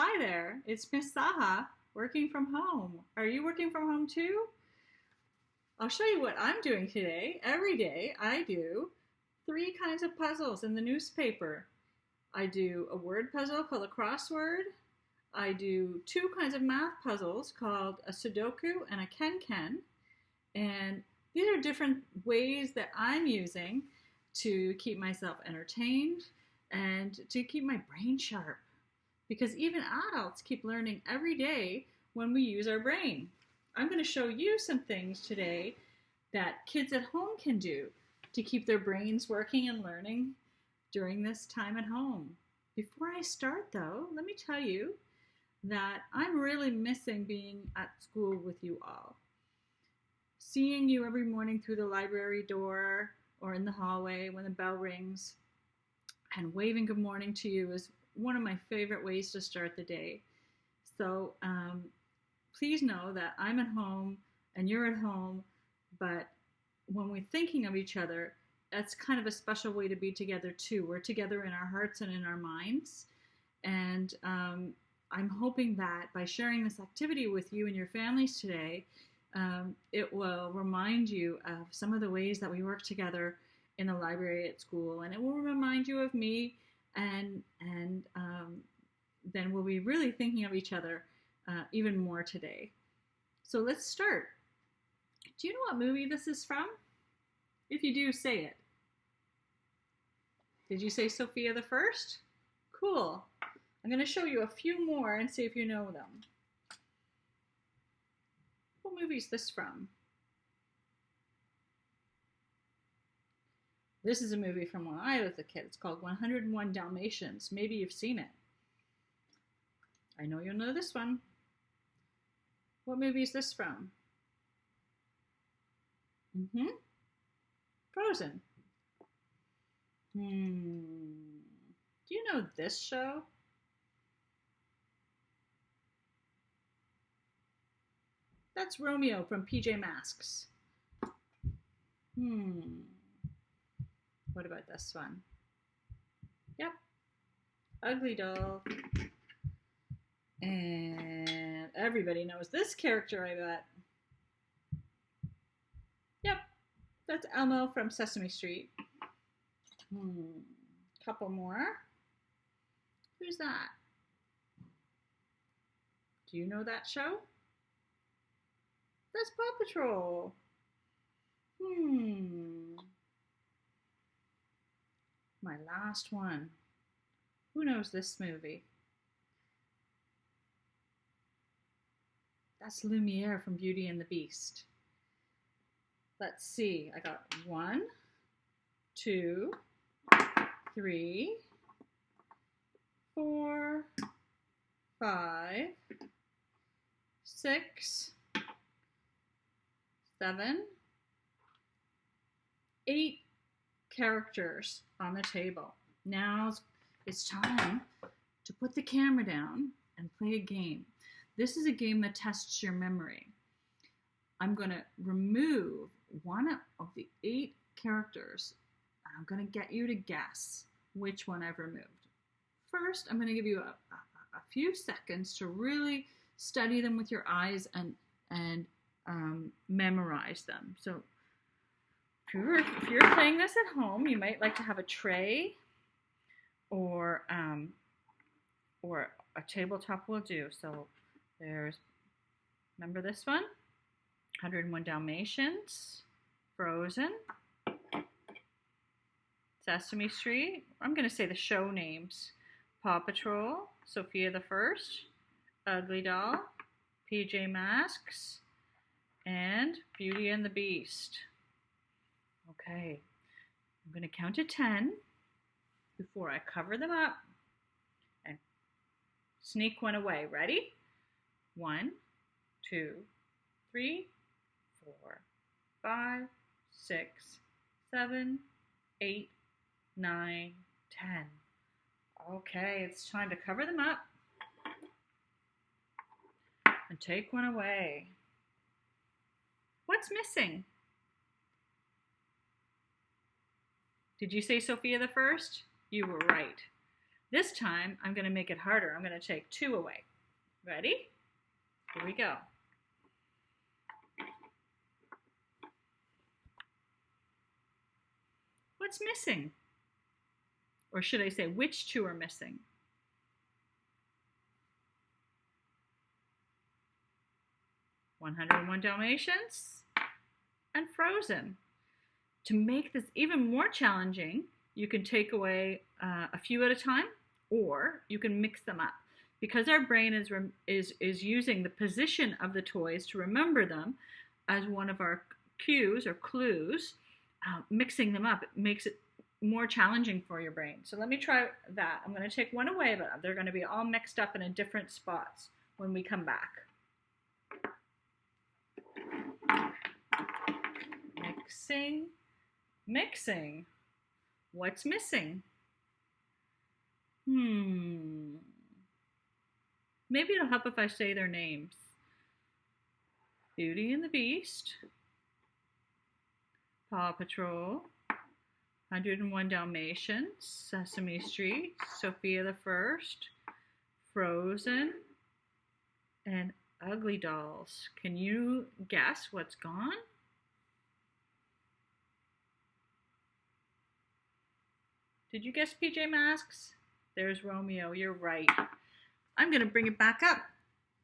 Hi there, it's Miss Saha working from home. Are you working from home too? I'll show you what I'm doing today. Every day I do three kinds of puzzles in the newspaper. I do a word puzzle called a crossword. I do two kinds of math puzzles called a Sudoku and a Ken. And these are different ways that I'm using to keep myself entertained and to keep my brain sharp. Because even adults keep learning every day when we use our brain. I'm going to show you some things today that kids at home can do to keep their brains working and learning during this time at home. Before I start though, let me tell you that I'm really missing being at school with you all. Seeing you every morning through the library door or in the hallway when the bell rings and waving good morning to you is one of my favorite ways to start the day. So please know that I'm at home and you're at home, but when we're thinking of each other, that's kind of a special way to be together too. We're together in our hearts and in our minds. And I'm hoping that by sharing this activity with you and your families today, it will remind you of some of the ways that we work together in the library at school. And it will remind you of me, and then we'll be really thinking of each other even more today. So let's start. Do you know what movie this is from? If you do, say it. Did you say Sophia the First? Cool. I'm going to show you a few more and see if you know them. What movie is this from? This is a movie from when I was a kid. It's called 101 Dalmatians. Maybe you've seen it. I know you'll know this one. What movie is this from? Frozen. Do you know this show? That's Romeo from PJ Masks. What about this one? Yep. Ugly Doll. And everybody knows this character, I bet. Yep. That's Elmo from Sesame Street. Couple more. Who's that? Do you know that show? That's Paw Patrol. My last one. Who knows this movie? That's Lumiere from Beauty and the Beast. Let's see. I got 1, 2, 3, 4, 5, 6, 7, 8 characters on the table. Now it's time to put the camera down and play a game. This is a game that tests your memory. I'm going to remove one of the 8 characters, and I'm going to get you to guess which one I've removed. First, I'm going to give you a few seconds to really study them with your eyes and memorize them. So if you're playing this at home, you might like to have a tray or a tabletop will do. So remember this one? 101 Dalmatians, Frozen, Sesame Street. I'm going to say the show names. Paw Patrol, Sophia the First, Ugly Doll, PJ Masks, and Beauty and the Beast. Okay, I'm going to count to 10 before I cover them up and sneak one away. Ready? 1, 2, 3, 4, 5, 6, 7, 8, 9, 10. Okay, it's time to cover them up and take one away. What's missing? Did you say Sophia the First? You were right. This time, I'm going to make it harder. I'm going to take 2 away. Ready? Here we go. What's missing? Or should I say, which 2 are missing? "101 Dalmatians" and "Frozen." To make this even more challenging, you can take away a few at a time, or you can mix them up. Because our brain is using the position of the toys to remember them as one of our cues or clues, mixing them up makes it more challenging for your brain. So let me try that. I'm going to take 1 away, but they're going to be all mixed up in different spots when we come back. Mixing. What's missing? Maybe it'll help if I say their names. Beauty and the Beast, Paw Patrol, 101 Dalmatians, Sesame Street, Sophia the First, Frozen, and Ugly Dolls. Can you guess what's gone? Did you guess PJ Masks? There's Romeo. You're right. I'm going to bring it back up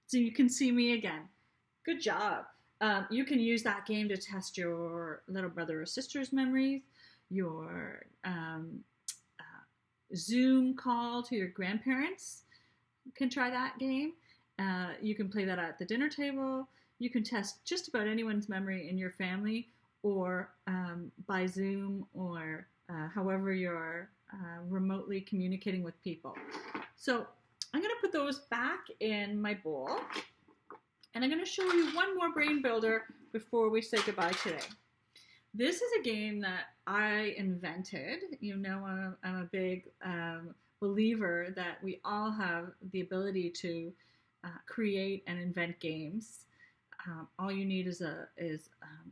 so you can see me again. Good job. You can use that game to test your little brother or sister's memories, your Zoom call to your grandparents. You can try that game. You can play that at the dinner table. You can test just about anyone's memory in your family, or by Zoom, or however you're remotely communicating with people. So I'm going to put those back in my bowl, and I'm going to show you one more brain builder before we say goodbye today. This is a game that I invented. You know, I'm a big believer that we all have the ability to create and invent games. All you need is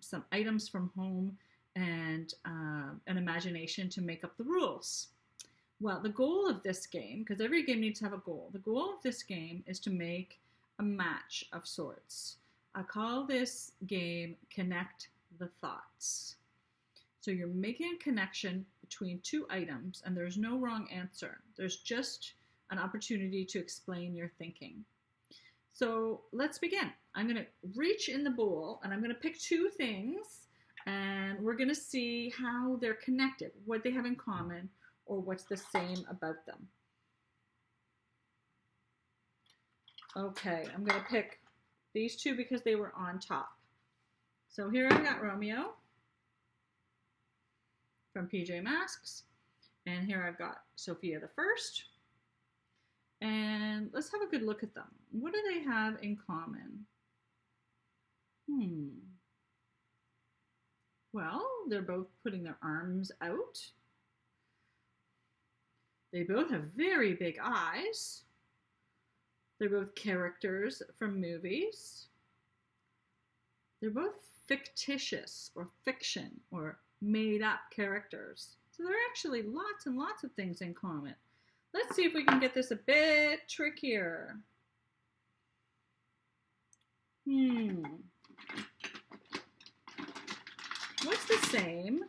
some items from home and an imagination to make up the rules. Well, the goal of this game, because every game needs to have a goal, the goal of this game is to make a match of sorts. I call this game Connect the Thoughts. So you're making a connection between 2 items, and there's no wrong answer. There's just an opportunity to explain your thinking. So let's begin. I'm going to reach in the bowl, and I'm going to pick 2 things, and we're going to see how they're connected, what they have in common, or what's the same about them. Okay, I'm going to pick these 2 because they were on top. So here I've got Romeo from PJ Masks, and here I've got Sophia the First. And let's have a good look at them. What do they have in common? Well, they're both putting their arms out. They both have very big eyes. They're both characters from movies. They're both fictitious or fiction or made up characters. So there are actually lots and lots of things in common. Let's see if we can get this a bit trickier. What's the same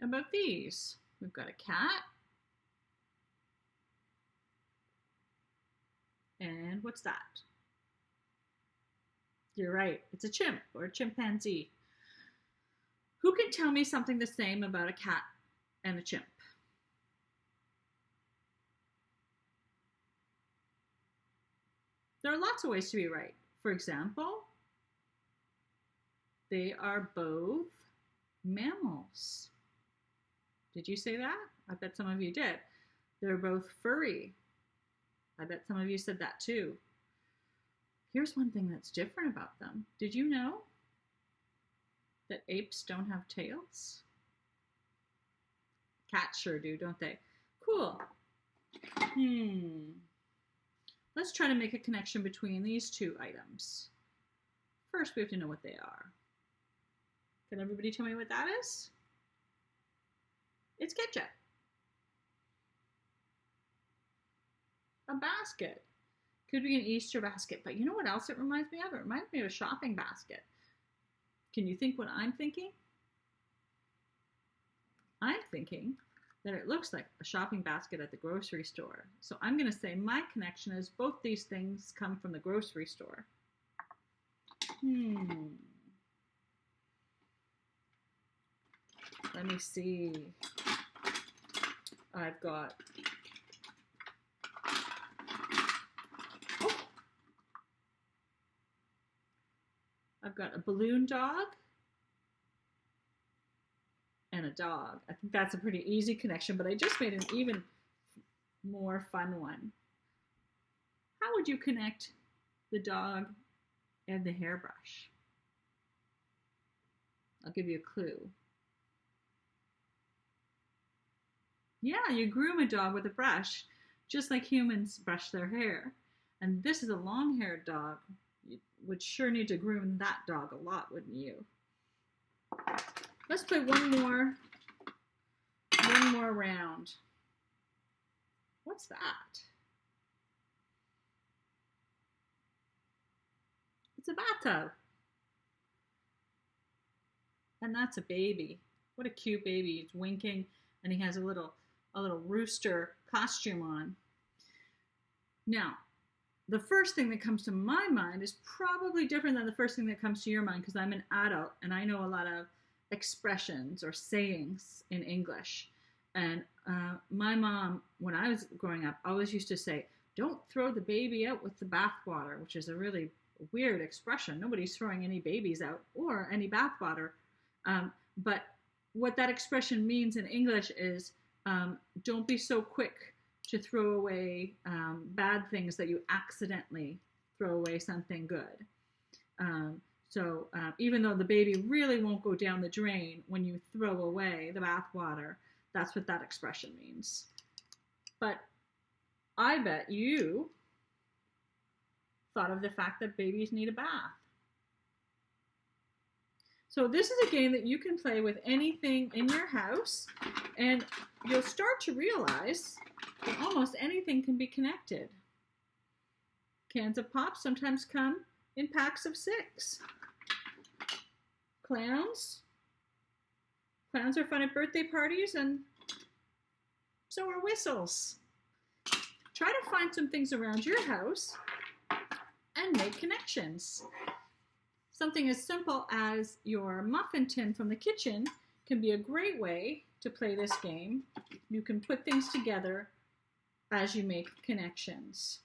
about these? We've got a cat. And what's that? You're right, it's a chimp or a chimpanzee. Who can tell me something the same about a cat and a chimp? There are lots of ways to be right. For example, they are both mammals. Did you say that? I bet some of you did. They're both furry. I bet some of you said that too. Here's one thing that's different about them. Did you know that apes don't have tails? Cats sure do, don't they? Cool. Let's try to make a connection between these 2 items. First, we have to know what they are. Can everybody tell me what that is? It's ketchup. A basket. Could be an Easter basket, but you know what else it reminds me of? It reminds me of a shopping basket. Can you think what I'm thinking? I'm thinking that it looks like a shopping basket at the grocery store. So I'm going to say my connection is both these things come from the grocery store. Let me see. I've got... I've got a balloon dog and a dog. I think that's a pretty easy connection, but I just made an even more fun one. How would you connect the dog and the hairbrush? I'll give you a clue. Yeah, you groom a dog with a brush, just like humans brush their hair. And this is a long-haired dog. You would sure need to groom that dog a lot, wouldn't you? Let's play one more round. What's that? It's a bathtub. And that's a baby. What a cute baby. He's winking and he has a little rooster costume on. Now, the first thing that comes to my mind is probably different than the first thing that comes to your mind because I'm an adult and I know a lot of expressions or sayings in English. And my mom, when I was growing up, always used to say, don't throw the baby out with the bathwater, which is a really weird expression. Nobody's throwing any babies out or any bathwater. But what that expression means in English is don't be so quick to throw away bad things that you accidentally throw away something good. So even though the baby really won't go down the drain when you throw away the bath water, that's what that expression means. But I bet you thought of the fact that babies need a bath. So this is a game that you can play with anything in your house, and you'll start to realize that almost anything can be connected. Cans of pop sometimes come in packs of 6. Clowns. Clowns are fun at birthday parties, and so are whistles. Try to find some things around your house and make connections. Something as simple as your muffin tin from the kitchen can be a great way to play this game. You can put things together as you make connections.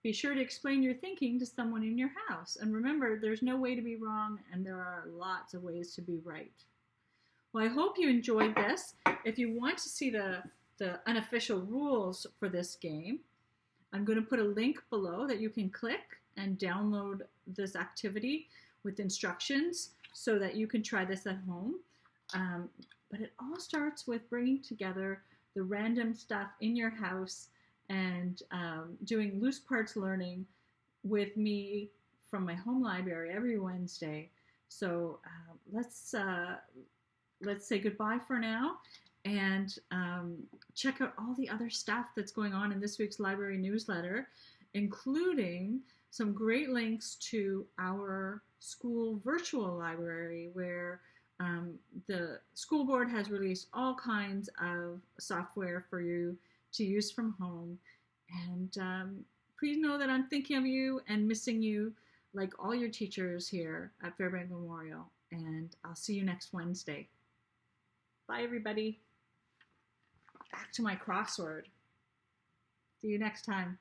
Be sure to explain your thinking to someone in your house. And remember, there's no way to be wrong, and there are lots of ways to be right. Well, I hope you enjoyed this. If you want to see the unofficial rules for this game, I'm going to put a link below that you can click and download this activity with instructions so that you can try this at home. But it all starts with bringing together the random stuff in your house and doing loose parts learning with me from my home library every Wednesday. So let's say goodbye for now and check out all the other stuff that's going on in this week's library newsletter, including some great links to our school virtual library where the school board has released all kinds of software for you to use from home. And please know that I'm thinking of you and missing you like all your teachers here at Fairbank Memorial. And I'll see you next Wednesday. Bye, everybody. Back to my crossword. See you next time.